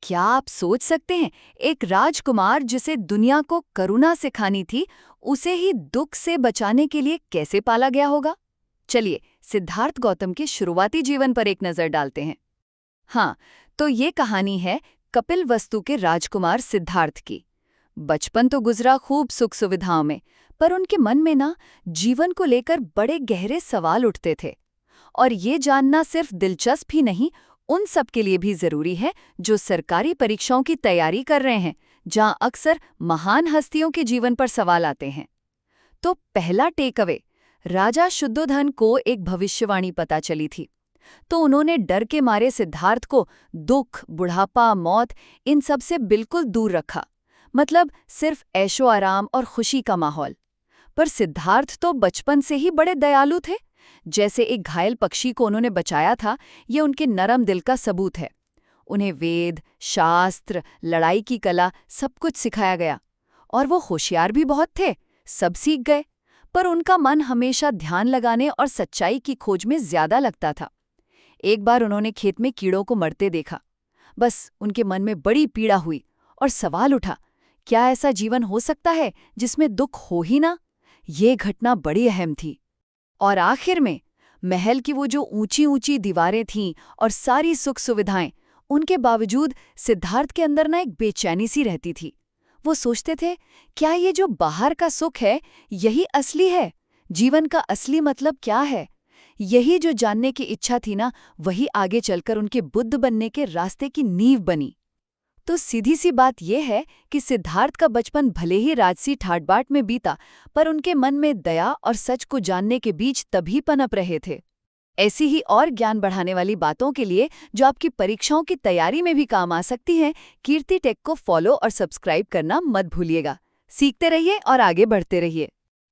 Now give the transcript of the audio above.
क्या आप सोच सकते हैं, एक राजकुमार जिसे दुनिया को करुणा सिखानी थी, उसे ही दुख से बचाने के लिए कैसे पाला गया होगा? चलिए, सिद्धार्थ गौतम के शुरुआती जीवन पर एक नजर डालते हैं। हाँ, तो ये कहानी है कपिलवस्तु के राजकुमार सिद्धार्थ की। बचपन तो गुजरा खूब सुख सुविधाओं में, पर उनके मन में ना जीवन को लेकर बड़े गहरे सवाल उठते थे। और ये जानना सिर्फ दिलचस्प ही नहीं, उन सब के लिए भी जरूरी है जो सरकारी परीक्षाओं की तैयारी कर रहे हैं, जहां अक्सर महान हस्तियों के जीवन पर सवाल आते हैं। तो पहला टेक अवे, राजा शुद्धोधन को एक भविष्यवाणी पता चली थी। तो उन्होंने डर के मारे सिद्धार्थ को दुख, बुढ़ापा, मौत, इन सब से बिल्कुल दूर रखा। मतलब सिर्फ ऐशो आराम और खुशी का माहौल। पर सिद्धार्थ तो बचपन से ही बड़े दयालु थे। जैसे एक घायल पक्षी को उन्होंने बचाया था, ये उनके नरम दिल का सबूत है। उन्हें वेद, शास्त्र, लड़ाई की कला सब कुछ सिखाया गया। और वो होशियार भी बहुत थे, सब सीख गए। पर उनका मन हमेशा ध्यान लगाने और सच्चाई की खोज में ज्यादा लगता था। एक बार उन्होंने खेत में कीड़ों को मरते देखा। बस उनके मन में बड़ी पीड़ा हुई और सवाल उठा, क्या ऐसा जीवन हो सकता है जिसमें दुख हो ही ना? ये घटना बड़ी अहम थी। और आखिर में महल की वो जो ऊंची ऊंची दीवारें थीं और सारी सुख सुविधाएं, उनके बावजूद सिद्धार्थ के अंदर ना एक बेचैनी सी रहती थी। वो सोचते थे, क्या ये जो बाहर का सुख है यही असली है? जीवन का असली मतलब क्या है? यही जो जानने की इच्छा थी ना, वही आगे चलकर उनके बुद्ध बनने के रास्ते की नींव बनी। तो सीधी सी बात यह है कि सिद्धार्थ का बचपन भले ही राजसी ठाट-बाट में बीता, पर उनके मन में दया और सच को जानने के बीच तभी पनप रहे थे। ऐसी ही और ज्ञान बढ़ाने वाली बातों के लिए जो आपकी परीक्षाओं की तैयारी में भी काम आ सकती हैं, कीर्ति टेक को फॉलो और सब्सक्राइब करना मत भूलिएगा। सीखते रहिए और आगे बढ़ते रहिए।